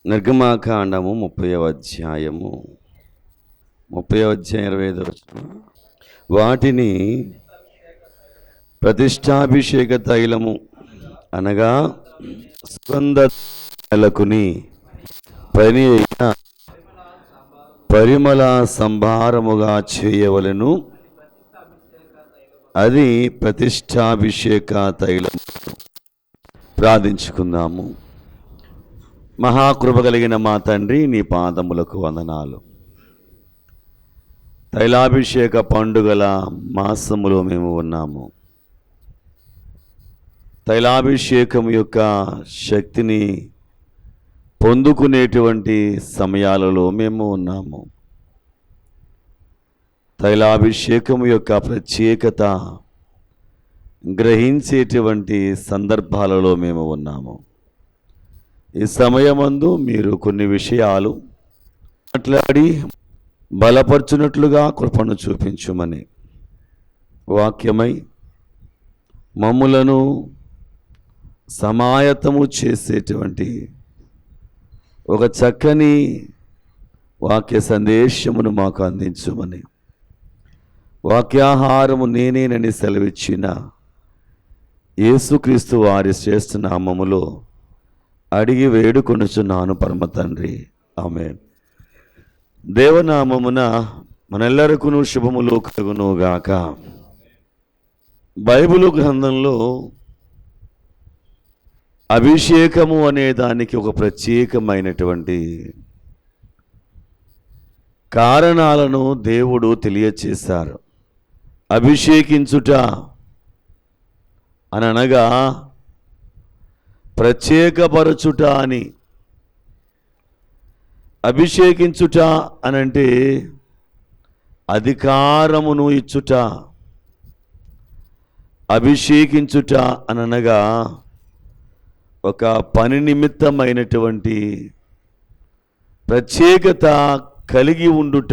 నిర్గమాకాండము 30వ అధ్యాయము 25వ వచనం. వాటిని ప్రతిష్టాభిషేక తైలము అనగా సుగంధ తైలకుని పని అయిన పరిమళ సంభారముగా చేయవలెను. అది ప్రతిష్టాభిషేక తైలము. ప్రార్థించుకుందాము. మహాకృప కలిగిన మా తండ్రి, నీ పాదములకు వందనాలు. తైలాభిషేక పండుగల మాసములో మేము ఉన్నాము. తైలాభిషేకం యొక్క శక్తిని పొందుకునేటువంటి సమయాలలో మేము ఉన్నాము. తైలాభిషేకం యొక్క ప్రత్యేకత గ్రహించేటువంటి సందర్భాలలో మేము ఉన్నాము. ఈ సమయమందు మీరు కొన్ని విషయాలు మాట్లాడి బలపరచునట్లుగా కృపను చూపించుమని వాక్యమై మమ్ములను సమాయత్తము చేసేటువంటి ఒక చక్కని వాక్య సందేశమును మాకు అందించుమని, వాక్యాహారము నేనేనని సెలవిచ్చిన యేసుక్రీస్తు వారి శ్రేష్ఠ నామములో అడిగి వేడుకొనుచున్నాను పరమ తండ్రి, ఆమేన్. దేవనామమున మనెల్లరికును శుభములు కలుగునుగాక. బైబిలు గ్రంథంలో అభిషేకము అనే దానికి ఒక ప్రత్యేకమైనటువంటి కారణాలను దేవుడు తెలియచేశారు. అభిషేకించుట అని అనగా ప్రత్యేకపరచుట అని. అభిషేకించుట అనంటే అధికారమును ఇచ్చుట. అభిషేకించుట అనగా ఒక పని నిమిత్తమైనటువంటి ప్రత్యేకత కలిగి ఉండుట.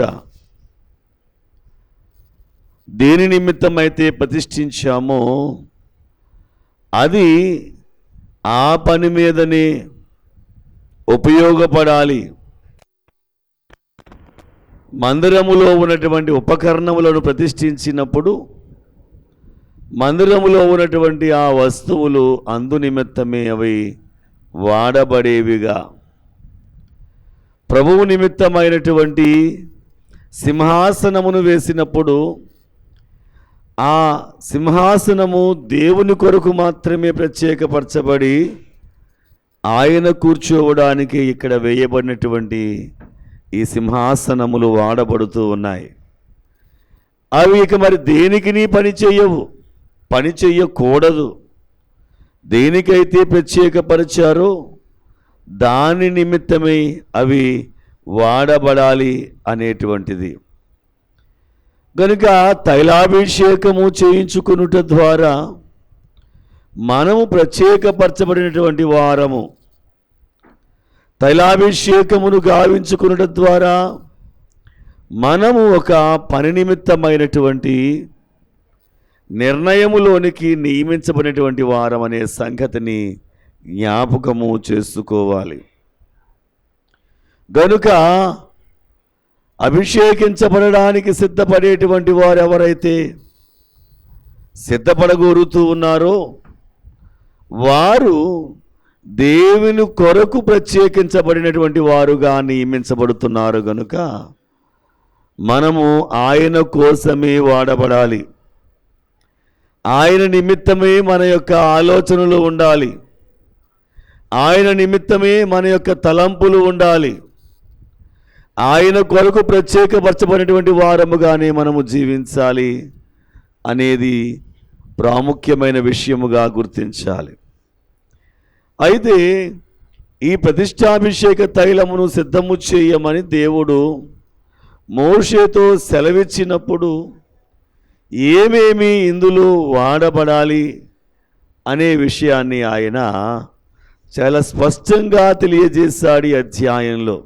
దేని నిమిత్తమైతే ప్రతిష్ఠించామో అది ఆ పని మీదనే ఉపయోగపడాలి. మందిరములో ఉన్నటువంటి ఉపకరణములను ప్రతిష్ఠించినప్పుడు మందిరములో ఉన్నటువంటి ఆ వస్తువులు అందు నిమిత్తమే అవి వాడబడేవిగా, ప్రభువు నిమిత్తమైనటువంటి సింహాసనమును వేసినప్పుడు ఆ సింహాసనము దేవుని కొరకు మాత్రమే ప్రత్యేకపరచబడి ఆయన కూర్చోవడానికి ఇక్కడ వేయబడినటువంటి ఈ సింహాసనములు వాడబడుతూ ఉన్నాయి. అవి ఇక మరి దేనికి పని చేయవు, పని చెయ్యకూడదు. దేనికైతే ప్రత్యేకపరిచారో దాని నిమిత్తమై అవి వాడబడాలి అనేటువంటిది. కనుక తైలాభిషేకము చేయించుకునుట ద్వారా మనము ప్రత్యేకపరచబడినటువంటి వారము. తైలాభిషేకమును గావించుకునుట ద్వారా మనము ఒక పని నిమిత్తమైనటువంటి నిర్ణయములోనికి నియమించబడినటువంటి వారం అనే సంగతిని జ్ఞాపకము చేసుకోవాలి. గనుక అభిషేకించబడడానికి సిద్ధపడేటువంటి వారు ఎవరైతే సిద్ధపడగోరుతూ ఉన్నారో వారు దేవుని కొరకు ప్రత్యేకించబడినటువంటి వారుగా నియమించబడుతున్నారు. గనుక మనము ఆయన కోసమే వాడబడాలి. ఆయన నిమిత్తమే మన యొక్క ఆలోచనలు ఉండాలి. ఆయన నిమిత్తమే మన యొక్క తలంపులు ఉండాలి. ఆయన కొరకు ప్రత్యేకపరచబడినటువంటి వారముగానే మనము జీవించాలి అనేది ప్రాముఖ్యమైన విషయముగా గుర్తించాలి. అయితే ఈ ప్రతిష్టాభిషేక తైలమును సిద్ధము చేయమని దేవుడు మోషేతో సెలవిచ్చినప్పుడు ఏమేమి ఇందులో వాడబడాలి అనే విషయాన్ని ఆయన చాలా స్పష్టంగా తెలియజేశాడు. ఈ అధ్యాయంలో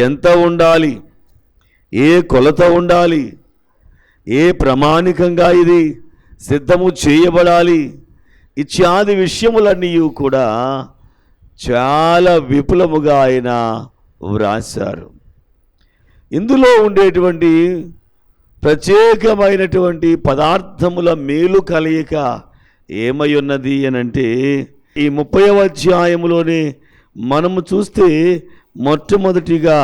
ఎంత ఉండాలి, ఏ కొలత ఉండాలి, ఏ ప్రామాణికంగా ఇది సిద్ధము చేయబడాలి, ఇత్యాది విషయములన్నీ కూడా చాలా విపులముగా ఆయన వ్రాశారు. ఇందులో ఉండేటువంటి ప్రత్యేకమైనటువంటి పదార్థముల మేలు కలయిక ఏమై ఉన్నది అనంటే, ఈ 30వ అధ్యాయములోనే మనము చూస్తే మొట్టమొదటిగా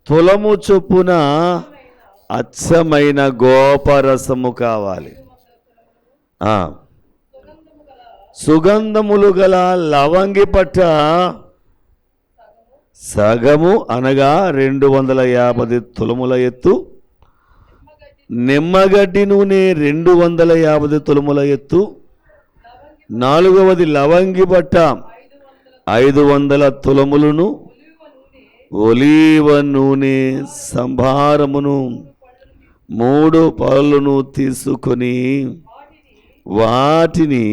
తులము చొప్పున అచ్చమైన గోపరసము కావాలి. సుగంధములు గల లవంగి పట్ట సగము అనగా 250 తులముల ఎత్తు, నిమ్మగడ్డి నూనె 250 తులముల ఎత్తు, 4వది లవంగి పట్ట 500 తులములను, ఒలీవ నూనె సంభారమును 3 పళ్ళను తీసుకొని వాటిని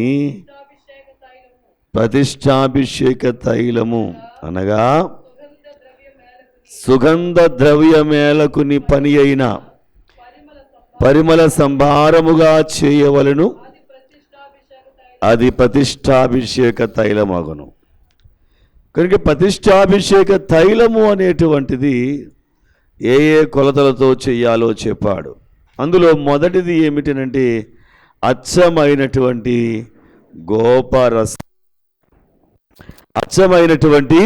ప్రతిష్టాభిషేక తైలము అనగా సుగంధ ద్రవ్యమేలకుని పని అయిన పరిమళ సంభారముగా చేయవలను, అది ప్రతిష్టాభిషేక తైలమగును. కనుక ప్రతిష్టాభిషేక తైలము అనేటువంటిది ఏ ఏ కొలతలతో చేయాలో చెప్పాడు. అందులో మొదటిది ఏమిటనంటే అచ్చమైనటువంటి గోపరసం. అచ్చమైనటువంటి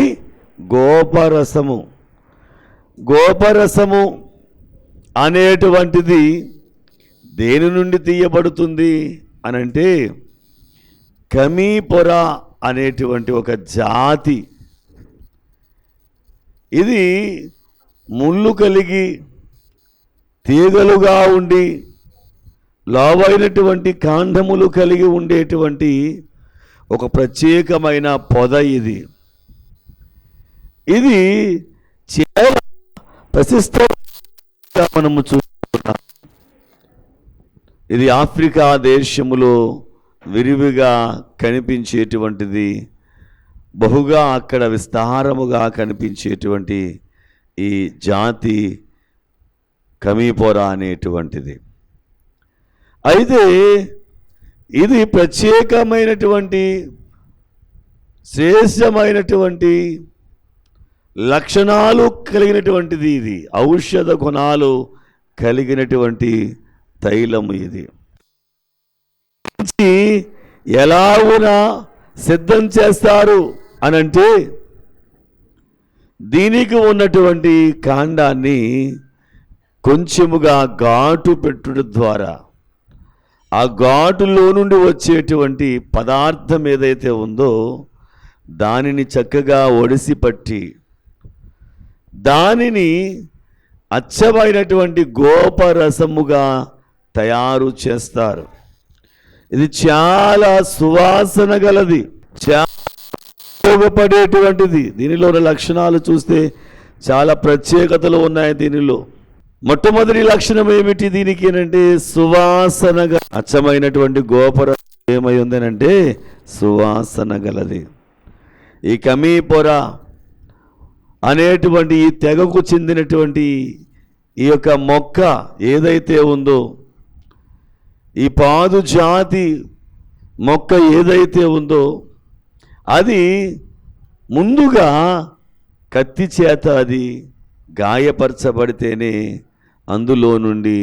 గోపరసము. గోపరసము అనేటువంటిది దేని నుండి తీయబడుతుంది అనంటే, కమీపొర అనేటువంటి ఒక జాతి. ఇది ముళ్ళు కలిగి తీగలుగా ఉండి లావైనటువంటి కాండములు కలిగి ఉండేటువంటి ఒక ప్రత్యేకమైన పొద. ఇది చాలా ప్రశస్తంగా మనము చూస్తున్నాం. ఇది ఆఫ్రికా దేశములో విరివిగా కనిపించేటువంటిది, బహుగా అక్కడ విస్తారముగా కనిపించేటువంటి ఈ జాతి కమీపొర అనేటువంటిది. అయితే ఇది ప్రత్యేకమైనటువంటి శ్రేష్టమైనటువంటి లక్షణాలు కలిగినటువంటిది. ఇది ఔషధ గుణాలు కలిగినటువంటి తైలము. ఇది ఎలాగునా సిద్ధం చేస్తారు అనంటే, దీనికి ఉన్నటువంటి కాండాన్ని కొంచెముగా ఘాటు పెట్టుట ద్వారా ఆ ఘాటులో నుండి వచ్చేటువంటి పదార్థం ఏదైతే ఉందో దానిని చక్కగా ఒడిసి పట్టి దానిని అచ్చమైనటువంటి గోపరసముగా తయారు చేస్తారు. ఇది చాలా సువాసన గలది, చాలా ఉపయోగపడేటువంటిది. దీనిలో లక్షణాలు చూస్తే చాలా ప్రత్యేకతలు ఉన్నాయి. దీనిలో మొట్టమొదటి లక్షణం ఏమిటి దీనికి అంటే సువాసన. అచ్చమైనటువంటి గోపరసం ఏమై ఉందనంటే సువాసన గలది. ఈ కమీపొర అనేటువంటి ఈ తెగకు చెందినటువంటి ఈ యొక్క మొక్క ఏదైతే ఉందో, ఈ పాదు జాతి మొక్క ఏదైతే ఉందో, అది ముందుగా కత్తి చేత అది గాయపరచబడితేనే అందులో నుండి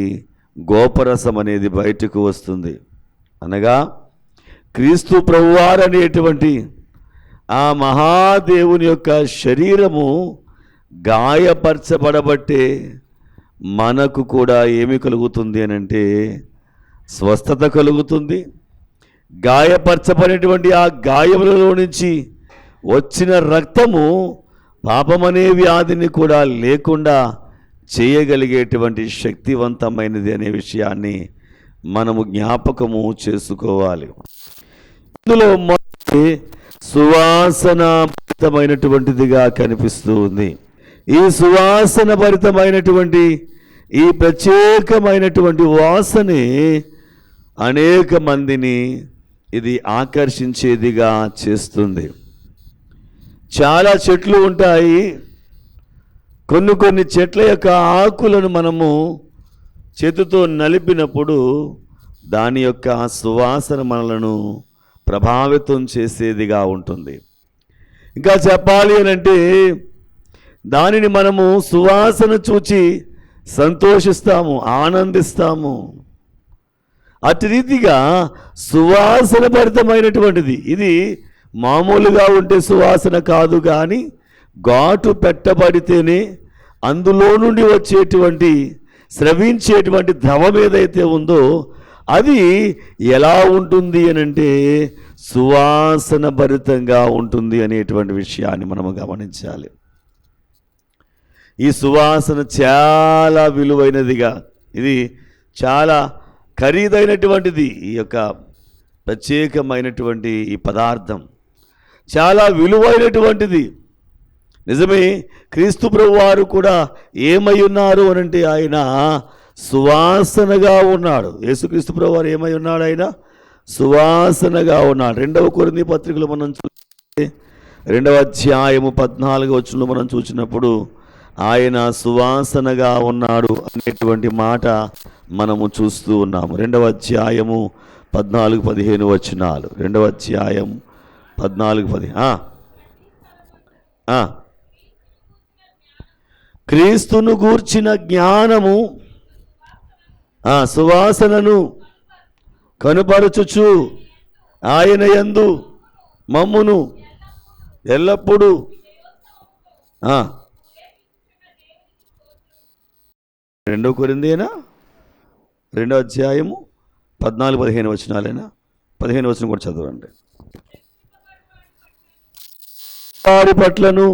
గోపరసం అనేది బయటకు వస్తుంది. అనగా క్రీస్తు ప్రభువారు అనేటువంటి ఆ మహాదేవుని యొక్క శరీరము గాయపరచబడబట్టే మనకు కూడా ఏమి కలుగుతుంది అనంటే స్వస్థత కలుగుతుంది. గాయపరచబడినటువంటి ఆ గాయములలో నుంచి వచ్చిన రక్తము పాపమనే వ్యాధిని కూడా లేకుండా చేయగలిగేటువంటి శక్తివంతమైనది అనే విషయాన్ని మనము జ్ఞాపకము చేసుకోవాలి. ఇందులో మొదటి సువాసన భరితమైనటువంటిదిగా కనిపిస్తూ ఉంది. ఈ సువాసన భరితమైనటువంటి ఈ ప్రత్యేకమైనటువంటి వాసనే అనేక మందిని ఇది ఆకర్షించేదిగా చేస్తుంది. చాలా చెట్లు ఉంటాయి. కొన్ని చెట్ల యొక్క ఆకులను మనము చేతితో నలిపినప్పుడు దాని యొక్క సువాసన మనలను ప్రభావితం చేసేదిగా ఉంటుంది. ఇంకా చెప్పాలి అని అంటే దానిని మనము సువాసన చూచి సంతోషిస్తాము, ఆనందిస్తాము. అటు రీతిగా సువాసన భరితమైనటువంటిది. ఇది మామూలుగా ఉంటే సువాసన కాదు, కానీ ఘాటు పెట్టబడితేనే అందులో నుండి వచ్చేటువంటి స్రవించేటువంటి ద్రవం ఏదైతే ఉందో అది ఎలా ఉంటుంది అని అంటే సువాసన భరితంగా ఉంటుంది అనేటువంటి విషయాన్ని మనము గమనించాలి. ఈ సువాసన చాలా విలువైనదిగా, ఇది చాలా ఖరీదైనటువంటిది. ఈ యొక్క ప్రత్యేకమైనటువంటి ఈ పదార్థం చాలా విలువైనటువంటిది. నిజమే, క్రీస్తు ప్రభు వారు కూడా ఏమై ఉన్నారు అని అంటే ఆయన సువాసనగా ఉన్నాడు. యేసుక్రీస్తు ప్రభు వారు ఏమై ఉన్నాడు? ఆయన సువాసనగా ఉన్నాడు. 2వ కొరింథీ పత్రికలో మనం చూస్తే 2వ అధ్యాయము 14వ వచనంలో మనం చూసినప్పుడు ఆయన సువాసనగా ఉన్నాడు అనేటువంటి మాట మనము చూస్తూ ఉన్నాము. 2వ అధ్యాయము 14-15 వచనాలు. 2వ అధ్యాయం 14-15. క్రీస్తును గూర్చిన జ్ఞానము సువాసనను కనుపరచుచు ఆయన యందు మమ్మును ఎల్లప్పుడూ 2 కొరింథీనా 2వ అధ్యాయము 14-15 వచనాలేనా? 15 వచనం కూడా చదవండి. వారి పట్లను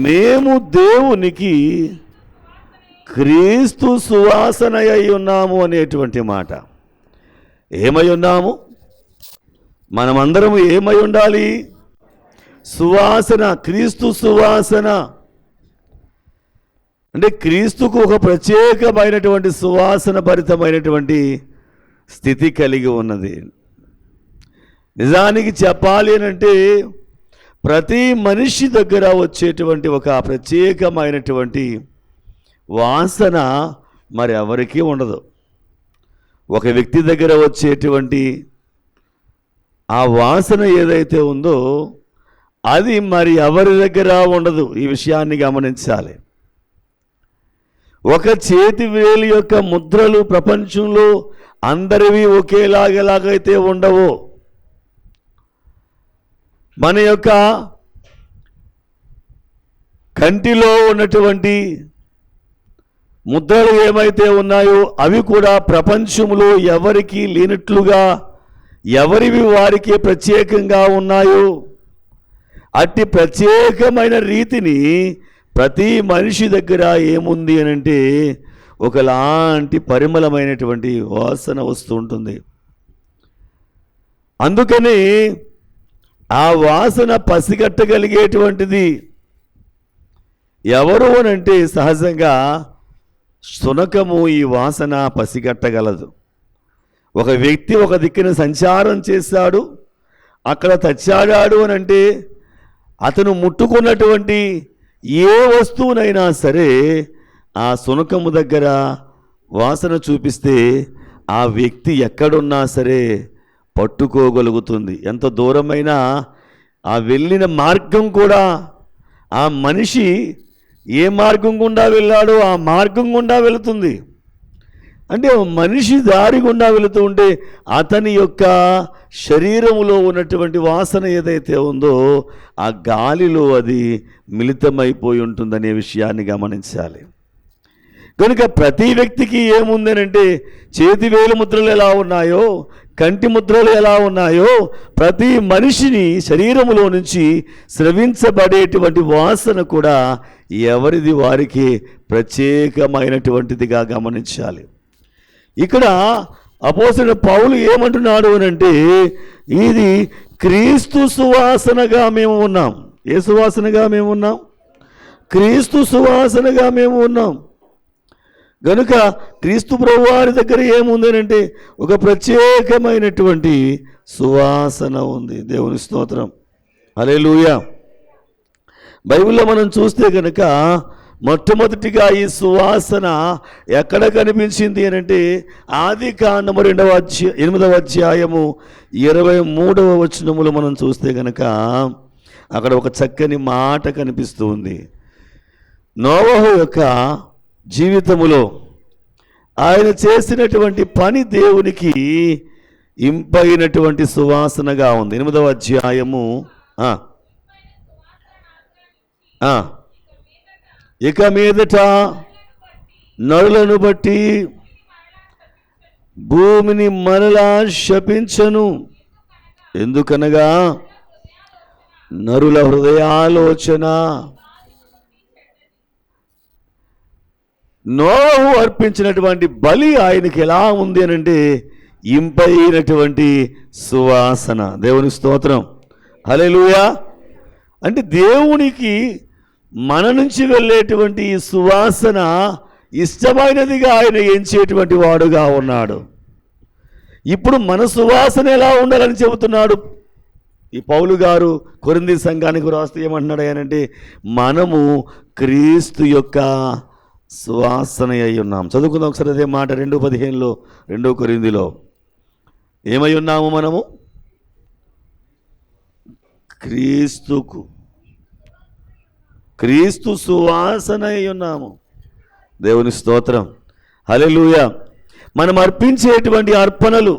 మేము దేవునికి క్రీస్తు సువాసన అయి ఉన్నాము అనేటువంటి మాట. ఏమై ఉన్నాము? మనమందరము ఏమై ఉండాలి? సువాసన, క్రీస్తు సువాసన. అంటే క్రీస్తుకు ఒక ప్రత్యేకమైనటువంటి సువాసన భరితమైనటువంటి స్థితి కలిగి ఉన్నది. నిజానికి చెప్పాలి అంటే ప్రతి మనిషి దగ్గర వచ్చేటువంటి ఒక ప్రత్యేకమైనటువంటి వాసన మరి ఎవరికీ ఉండదు. ఒక వ్యక్తి దగ్గర వచ్చేటువంటి ఆ వాసన ఏదైతే ఉందో అది మరి ఎవరి దగ్గర ఉండదు. ఈ విషయాన్ని గమనించాలి. ఒక చేతి వేలు యొక్క ముద్రలు ప్రపంచంలో అందరివి ఒకేలాగైతే ఉండవు. మన యొక్క కంటిలో ఉన్నటువంటి ముద్రలు ఏమైతే ఉన్నాయో అవి కూడా ప్రపంచంలో ఎవరికి లేనట్లుగా ఎవరివి వారికి ప్రత్యేకంగా ఉన్నాయో అట్టి ప్రత్యేకమైన రీతిని ప్రతి మనిషి దగ్గర ఏముంది అని అంటే ఒకలాంటి పరిమళమైనటువంటి వాసన వస్తూ ఉంటుంది. అందుకని ఆ వాసన పసిగట్టగలిగేటువంటిది ఎవరు అనంటే సహజంగా శునకము ఈ వాసన పసిగట్టగలదు. ఒక వ్యక్తి ఒక దిక్కున సంచారం చేశాడు, అక్కడ తచ్చాడాడు అని అంటే అతను ముట్టుకున్నటువంటి ఏ వస్తువునైనా సరే ఆ శునకము దగ్గర వాసన చూపిస్తే ఆ వ్యక్తి ఎక్కడున్నా సరే పట్టుకోగలుగుతుంది. ఎంత దూరమైనా ఆ వెళ్ళిన మార్గం కూడా ఆ మనిషి ఏ మార్గం గుండా వెళ్ళాడో ఆ మార్గం గుండా వెళుతుంది. అంటే మనిషి దారి గుండా వెళుతూ ఉంటే అతని యొక్క శరీరములో ఉన్నటువంటి వాసన ఏదైతే ఉందో ఆ గాలిలో అది మిళితమైపోయి ఉంటుందనే విషయాన్ని గమనించాలి. కనుక ప్రతి వ్యక్తికి ఏముందనంటే చేతి వేలు ముద్రలు ఎలా ఉన్నాయో, కంటి ముద్రలు ఎలా ఉన్నాయో, ప్రతి మనిషిని శరీరములో నుంచి స్రవించబడేటువంటి వాసన కూడా ఎవరిది వారికి ప్రత్యేకమైనటువంటిదిగా గమనించాలి. ఇక్కడ అపోస్తలుడైన పౌలు ఏమంటున్నాడు అనంటే ఇది క్రీస్తు సువాసనగా మేము ఉన్నాం. ఏ సువాసనగా మేము ఉన్నాం? క్రీస్తు సువాసనగా మేము ఉన్నాం. గనుక క్రీస్తు ప్రభువారి దగ్గర ఏముందనంటే ఒక ప్రత్యేకమైనటువంటి సువాసన ఉంది. దేవుని స్తోత్రం, హల్లెలూయా. బైబిల్లో మనం చూస్తే కనుక మొట్టమొదటిగా ఈ సువాసన ఎక్కడ కనిపించింది అని అంటే ఆదికాండము 8వ అధ్యాయము 23వ వచనములో మనం చూస్తే కనుక అక్కడ ఒక చక్కని మాట కనిపిస్తుంది. నోవహు యొక్క జీవితములో ఆయన చేసినటువంటి పని దేవునికి ఇంపైనటువంటి సువాసనగా ఉంది. 8వ అధ్యాయము ఇక మీదట నరులను బట్టి భూమిని మరలా శపించను, ఎందుకనగా నరుల హృదయాలోచన. నోవహు అర్పించినటువంటి బలి ఆయనకి ఎలా ఉంది అని అంటే ఇంపైనటువంటి సువాసన. దేవుని స్తోత్రం, హల్లెలూయా. అంటే దేవునికి మన నుంచి వెళ్ళేటువంటి ఈ సువాసన ఇష్టమైనదిగా ఆయన ఎంచేటువంటి వాడుగా ఉన్నాడు. ఇప్పుడు మన సువాసన ఎలా ఉండాలని చెబుతున్నాడు ఈ పౌలు గారు కొరింథీ సంఘానికి రాస్తూ ఏమంటున్నాడు ఆయనంటే, మనము క్రీస్తు యొక్క సువాసన అయి ఉన్నాం. చదువుకుందాం ఒకసారి అదే మాట 2:15 2 కొరింథీలో. ఏమై ఉన్నాము మనము? క్రీస్తు సువాసన అయి ఉన్నాము. దేవుని స్తోత్రం, హల్లెలూయా. మనం అర్పించేటువంటి అర్పణలు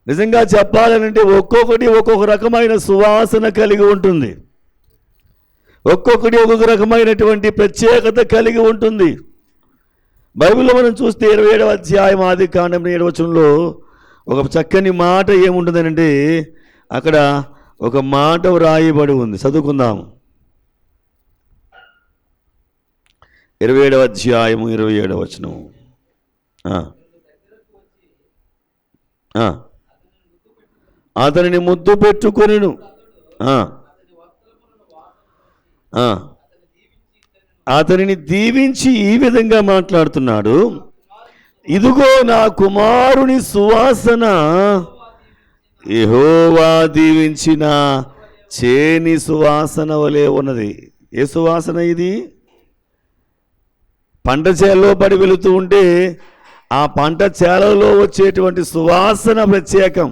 నిజంగా చెప్పాలనంటే ఒక్కొక్కటి ఒక్కొక్క రకమైన సువాసన కలిగి ఉంటుంది. ఒక్కొక్కటి ఒక్కొక్క రకమైనటువంటి ప్రత్యేకత కలిగి ఉంటుంది. బైబిల్లో మనం చూస్తే 27వ అధ్యాయం ఆదికాండం 7వ వచనంలో ఒక చక్కని మాట ఏముంటుందనంటే అక్కడ ఒక మాట వ్రాయబడి ఉంది. చదువుకుందాము. 27వ అధ్యాయము 27వ వచనం. అతనిని ముద్దు పెట్టుకొనెను, అతనిని దీవించి ఈ విధంగా మాట్లాడుతున్నాడు, ఇదిగో నా కుమారుని సువాసన యెహోవా దీవించిన చేని సువాసన వలె ఉన్నది. ఏ సువాసన ఇది? పంట చేలలో పడి వెళుతూ ఉంటే ఆ పంట చేలలో వచ్చేటువంటి సువాసన ప్రత్యేకం.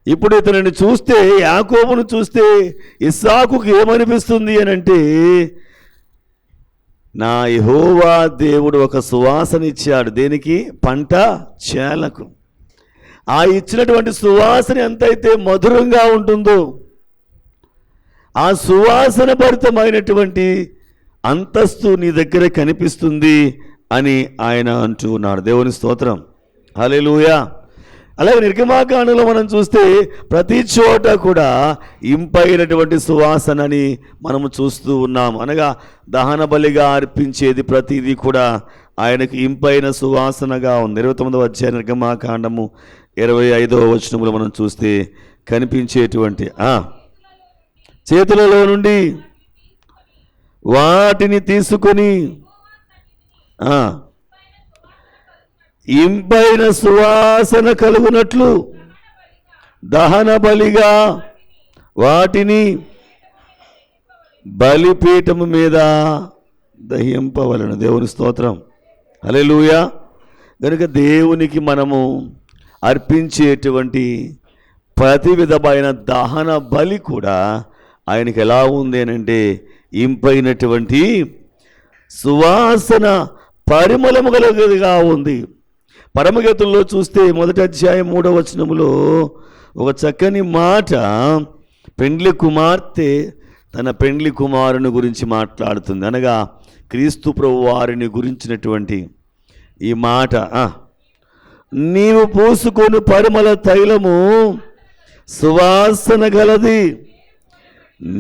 ఇప్పుడు ఇతనిని చూస్తే, యాకోబును చూస్తే ఇస్సాకుకు ఏమనిపిస్తుంది అని అంటే, నా యెహోవా దేవుడు ఒక సువాసన ఇచ్చాడు. దేనికి? పంట చేలకు. ఆ ఇచ్చినటువంటి సువాసన ఎంతైతే మధురంగా ఉంటుందో ఆ సువాసన భరితమైనటువంటి అంతస్తు నీ దగ్గర కనిపిస్తుంది అని ఆయన అంటూ ఉన్నాడు. దేవుని స్తోత్రం, హల్లెలూయా. అలాగే నిర్గమాకాండంలో మనం చూస్తే ప్రతి చోట కూడా ఇంపైనటువంటి సువాసనని మనము చూస్తూ ఉన్నాము. అనగా దహన బలిగా అర్పించేది ప్రతిదీ కూడా ఆయనకు ఇంపైన సువాసనగా ఉంది. 29వ అధ్యాయం నిర్గమాకాండము 25వ వచనములో మనం చూస్తే కనిపించేటువంటి చేతులలో నుండి వాటిని తీసుకొని ఇంపైన సువాసన కలుగునట్లు దహన బలిగా వాటిని బలిపీఠము మీద దహింపవలెను. దేవుని స్తోత్రం, హల్లెలూయా. కనుక దేవునికి మనము అర్పించేటువంటి ప్రతి విధమైన దహన బలి కూడా ఆయనకి ఎలా ఉంది అని అంటే ఇంపైనటువంటి సువాసన పరిమళము కలిగేదిగా ఉంది. పరమగీతంలో చూస్తే 1వ అధ్యాయం 3వ వచనములో ఒక చక్కని మాట, పెండ్లి కుమార్తె తన పెండ్లి కుమారుని గురించి మాట్లాడుతుంది. అనగా క్రీస్తు ప్రభు వారిని గురించినటువంటి ఈ మాట, నీవు పూసుకొని పరిమళ తైలము సువాసన గలది,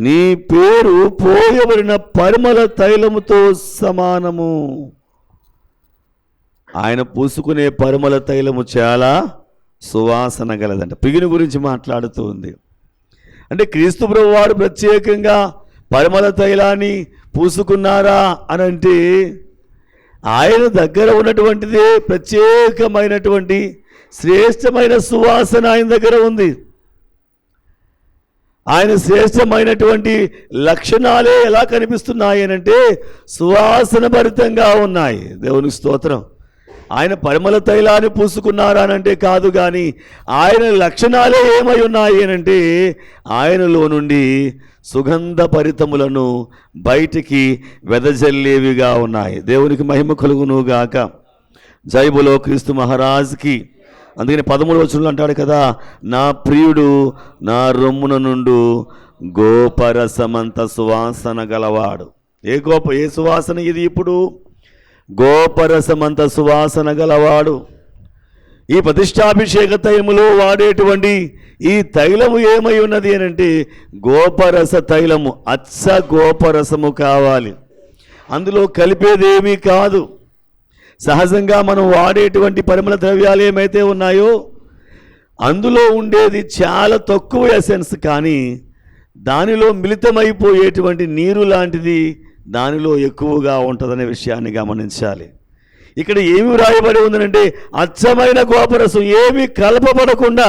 నీ పేరు పోయబడిన పరిమళ తైలముతో సమానము. ఆయన పూసుకునే పరిమళ తైలము చాలా సువాసన గలదంట. పిగిని గురించి మాట్లాడుతూ ఉంది. అంటే క్రీస్తు ప్రభు వారు ప్రత్యేకంగా పరిమళ తైలాన్ని పూసుకున్నారా అని అంటే ఆయన దగ్గర ఉన్నటువంటిదే ప్రత్యేకమైనటువంటి శ్రేష్టమైన సువాసన ఆయన దగ్గర ఉంది. ఆయన శ్రేష్టమైనటువంటి లక్షణాలే ఎలా కనిపిస్తున్నాయి అంటే సువాసన భరితంగా ఉన్నాయి. దేవునికి స్తోత్రం. ఆయన పరిమళ తైలాన్ని పూసుకున్నారనంటే కాదు, కానీ ఆయన లక్షణాలే ఏమై ఉన్నాయి అంటే ఆయనలో నుండి సుగంధ పరితములను బయటికి వెదజల్లేవిగా ఉన్నాయి. దేవునికి మహిమ కలుగునుగాక. జైబులో క్రీస్తు మహారాజుకి అందుకని 13వ వచనంలో అంటాడు కదా, నా ప్రియుడు నా రొమ్మున నుండు గోపరసమంత సువాసన గలవాడు. ఏ సువాసన ఇది? ఇప్పుడు గోపరసమంత సువాసన గలవాడు. ఈ ప్రతిష్టాభిషేక తైలములో వాడేటువంటి ఈ తైలము ఏమై ఉన్నది అని అంటే గోపరస తైలము, అచ్చ గోపరసము కావాలి. అందులో కలిపేదేమీ కాదు. సహజంగా మనం వాడేటువంటి పరిమళ ద్రవ్యాలు ఏమైతే ఉన్నాయో అందులో ఉండేది చాలా తక్కువ ఎసెన్స్, కానీ దానిలో మిళితమైపోయేటువంటి నీరు లాంటిది దానిలో ఎక్కువగా ఉంటుందనే విషయాన్ని గమనించాలి. ఇక్కడ ఏమి వ్రాయబడి ఉందనంటే అచ్చమైన గోపరసం ఏమీ కలపబడకుండా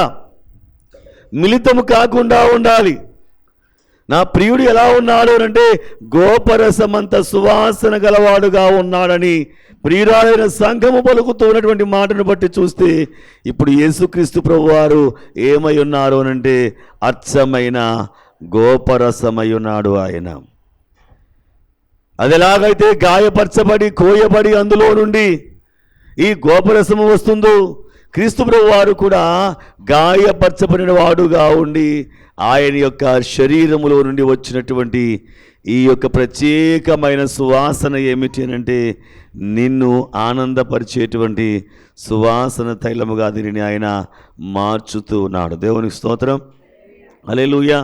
మిళితము కాకుండా ఉండాలి. నా ప్రియుడు ఎలా ఉన్నాడు అంటే గోపరసమంత సువాసన గలవాడుగా ఉన్నాడని ప్రియురాలైన సంఘము పలుకుతూ ఉన్నటువంటి మాటను బట్టి చూస్తే ఇప్పుడు యేసుక్రీస్తు ప్రభువారు ఏమై ఉన్నారు అనంటే అచ్చమైన గోపరసమై ఉన్నాడు ఆయన. అది ఎలాగైతే గాయపరచబడి కోయబడి అందులో నుండి ఈ గోపరసము వస్తుందో క్రీస్తు ప్రభువారు కూడా గాయపరచబడిన వాడుగా ఉండి ఆయన యొక్క శరీరములో నుండి వచ్చినటువంటి ఈ యొక్క ప్రత్యేకమైన సువాసన ఏమిటి అంటే నిన్ను ఆనందపరిచేటువంటి సువాసన తైలముగా దీనిని ఆయన మార్చుతూ ఉన్నాడు. దేవునికి స్తోత్రం. హల్లెలూయా.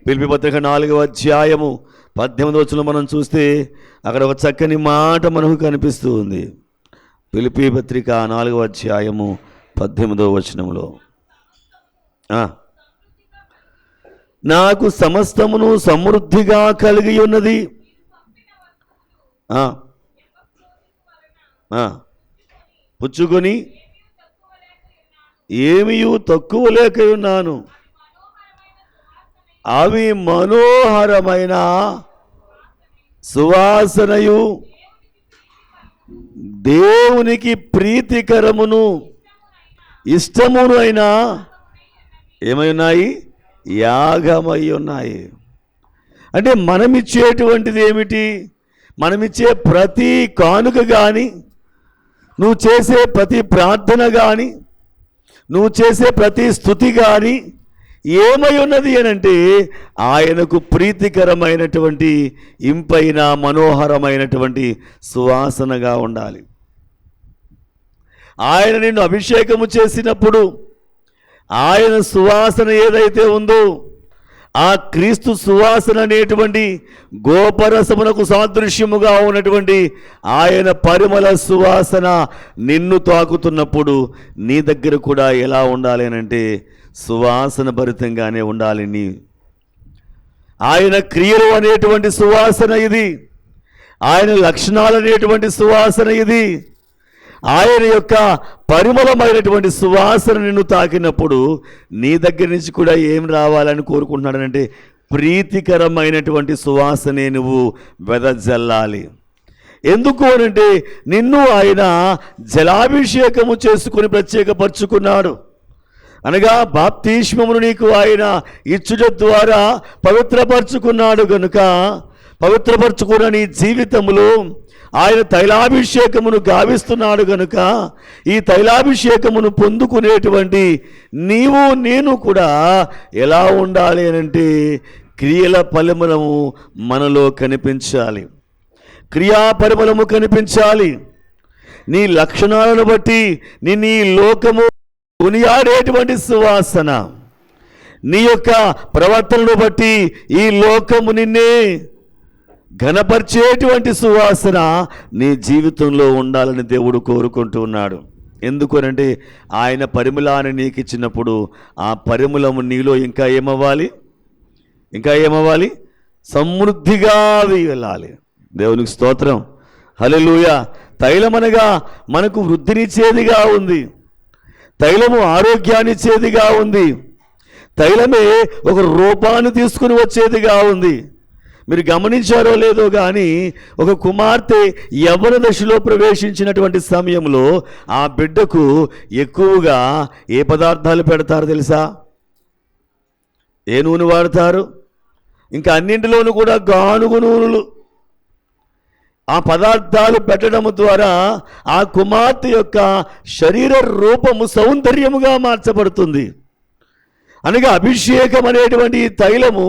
ఫిలిప్పీ పత్రిక 4వ అధ్యాయము 18వ వచనం మనం చూస్తే అక్కడ ఒక చక్కని మాట మనకు కనిపిస్తూ ఉంది. ఫిలిప్పీ పత్రిక 4వ అధ్యాయము 18వ వచనములో నాకు సమస్తమును సమృద్ధిగా కలిగి ఉన్నది, పుచ్చుకొని ఏమీయూ తక్కువ లేక ఉన్నాను. అవి మనోహరమైన సువాసనయు దేవునికి ప్రీతికరమును ఇష్టమును అయినా ఏమై ఉన్నాయి? యాగమై ఉన్నాయి. అంటే మనమిచ్చేటువంటిది ఏమిటి? మనమిచ్చే ప్రతి కానుక కానీ, నువ్వు చేసే ప్రతి ప్రార్థన కానీ, నువ్వు చేసే ప్రతి స్తుతి కానీ ఏమై ఉన్నది అనంటే ఆయనకు ప్రీతికరమైనటువంటి ఇంపైన మనోహరమైనటువంటి సువాసనగా ఉండాలి. ఆయన నిన్ను అభిషేకము చేసినప్పుడు ఆయన సువాసన ఏదైతే ఉందో ఆ క్రీస్తు సువాసన అనేటువంటి గోపరసమునకు సాదృశ్యముగా ఉన్నటువంటి ఆయన పరిమళ సువాసన నిన్ను తాకుతున్నప్పుడు నీ దగ్గర కూడా ఎలా ఉండాలి అనంటే సువాసన భరితంగానే ఉండాలి. ఆయన క్రియలు అనేటువంటి సువాసన ఇది, ఆయన లక్షణాలు అనేటువంటి సువాసన ఇది, ఆయన యొక్క పరిమళమైనటువంటి సువాసన నిన్ను తాకినప్పుడు నీ దగ్గర నుంచి కూడా ఏం రావాలని కోరుకుంటున్నాడనంటే ప్రీతికరమైనటువంటి సువాసనే నువ్వు వెదజల్లాలి. ఎందుకు అనంటే నిన్ను ఆయన జలాభిషేకము చేసుకుని ప్రత్యేకపరుచుకున్నాడు. అనగా బాప్తిస్మమును నీకు ఆయన ఇచ్చుట ద్వారా పవిత్రపరచుకున్నాడు గనుక పవిత్రపరచుకున్న నీ జీవితములో ఆయన తైలాభిషేకమును గావిస్తున్నాడు గనుక ఈ తైలాభిషేకమును పొందుకునేటువంటి నీవు నేను కూడా ఎలా ఉండాలి అనంటే క్రియల పరిమళము మనలో కనిపించాలి, క్రియాపరిమళము కనిపించాలి. నీ లక్షణాలను బట్టి నీ లోకము కొనియాడేటువంటి సువాసన, నీ యొక్క ప్రవర్తనను బట్టి ఈ లోకము నిన్నే ఘనపరిచేటువంటి సువాసన నీ జీవితంలో ఉండాలని దేవుడు కోరుకుంటూ ఉన్నాడు. ఎందుకనంటే ఆయన పరిమళాన్ని నీకు ఇచ్చినప్పుడు ఆ పరిమళము నీలో ఇంకా ఏమవ్వాలి? సమృద్ధిగా వెళ్ళాలి. దేవునికి స్తోత్రం. హల్లెలూయా. తైలమనగా మనకు వృద్ధినిచ్చేదిగా ఉంది, తైలము ఆరోగ్యాన్నిచ్చేదిగా ఉంది, తైలమే ఒక రూపాన్ని తీసుకుని వచ్చేదిగా ఉంది. మీరు గమనించారో లేదో కానీ ఒక కుమార్తె యవ్వన దశలో ప్రవేశించినటువంటి సమయంలో ఆ బిడ్డకు ఎక్కువగా ఏ పదార్థాలు పెడతారు తెలుసా? ఏ నూనె వాడతారు? ఇంకా అన్నింటిలోనూ కూడా గానుగు నూనెలు. ఆ పదార్థాలు పెట్టడం ద్వారా ఆ కుమార్తె యొక్క శరీర రూపము సౌందర్యముగా మార్చబడుతుంది. అనగా అభిషేకం అనేటువంటి తైలము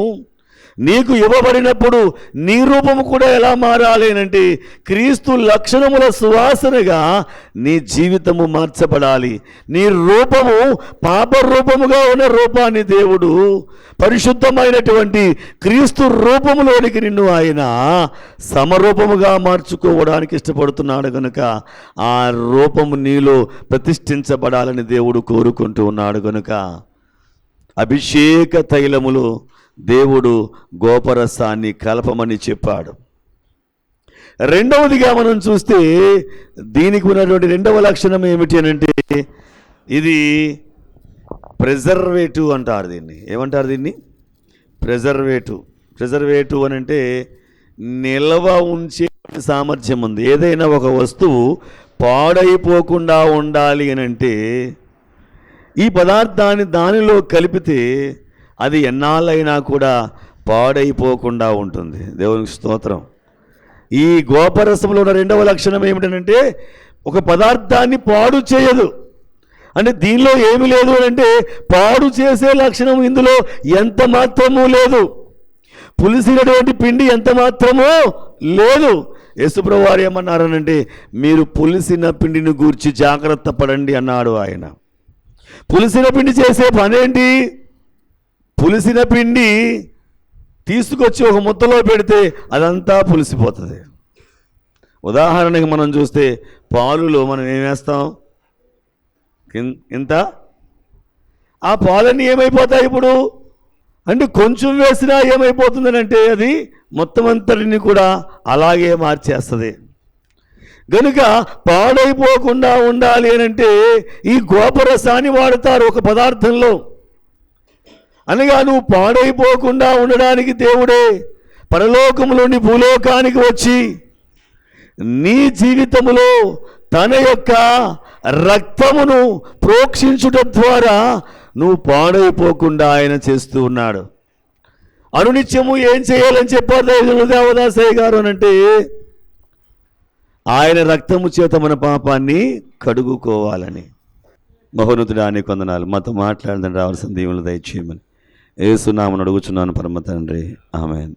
నీకు ఇవ్వబడినప్పుడు నీ రూపము కూడా ఎలా మారాలి అంటే క్రీస్తు లక్షణముల సువాసనగా నీ జీవితము మార్చబడాలి. నీ రూపము పాప రూపముగా ఉన్న రూపాన్ని దేవుడు పరిశుద్ధమైనటువంటి క్రీస్తు రూపములోనికి నిన్ను ఆయన సమరూపముగా మార్చుకోవడానికి ఇష్టపడుతున్నాడు కనుక ఆ రూపము నీలో ప్రతిష్ఠించబడాలని దేవుడు కోరుకుంటూ ఉన్నాడు కనుక అభిషేక తైలములో దేవుడు గోపరసాన్ని కలపమని చెప్పాడు. రెండవదిగా మనం చూస్తే దీనికి ఉన్నటువంటి రెండవ లక్షణం ఏమిటి అని అంటే ఇది ప్రిజర్వేటివ్ అంటారు. దీన్ని ఏమంటారు? దీన్ని ప్రిజర్వేటివ్ అని అంటే నిల్వ ఉంచే సామర్థ్యం ఉంది. ఏదైనా ఒక వస్తువు పాడైపోకుండా ఉండాలి అని అంటే ఈ పదార్థాన్ని దానిలో కలిపితే అది ఎన్నాళ్ళైనా కూడా పాడైపోకుండా ఉంటుంది. దేవునికి స్తోత్రం. ఈ గోపరసంలో ఉన్న రెండవ లక్షణం ఏమిటంటే ఒక పదార్థాన్ని పాడు చేయదు. అంటే దీనిలో ఏమి లేదు అంటే పాడు చేసే లక్షణం ఇందులో ఎంత మాత్రమూ లేదు. పులిసినటువంటి పిండి ఎంత మాత్రమూ లేదు. యేసుప్రభువు వారు ఏమన్నారనంటే మీరు పులిసిన పిండిని గూర్చి జాగ్రత్త పడండి అన్నాడు ఆయన. పులిసిన పిండి చేసే పనేంటి? పులిసిన పిండి తీసుకొచ్చి ఒక ముద్దలో పెడితే అదంతా పులిసిపోతుంది. ఉదాహరణకి మనం చూస్తే పాలులో మనం ఏం వేస్తాం? ఇంత ఆ పాలన్నీ ఏమైపోతాయి ఇప్పుడు అంటే కొంచెం వేసినా ఏమైపోతుందని అంటే అది మొత్తం అంతటిని కూడా అలాగే మార్చేస్తుంది. గనుక పాడైపోకుండా ఉండాలి అని అంటే ఈ గోపరసాన్ని వాడతారు ఒక పదార్థంలో. అనగా నువ్వు పాడైపోకుండా ఉండడానికి దేవుడే పరలోకములోని భూలోకానికి వచ్చి నీ జీవితములో తన యొక్క రక్తమును ప్రోక్షించుట ద్వారా నువ్వు పాడైపోకుండా ఆయన చేస్తూ ఉన్నాడు. అనునిత్యము ఏం చేయాలని చెప్పారు దేవదాసయ్య గారు అనంటే ఆయన రక్తము చేత మన పాపాన్ని కడుగుకోవాలని. మహోన్నతుడాని కొందనాలు మాతో మాట్లాడదని రావాల్సిన దీవులు దయచేయమని యేసు నామమున అడుగుచున్నాను పరమ తండ్రి. ఆమేన్.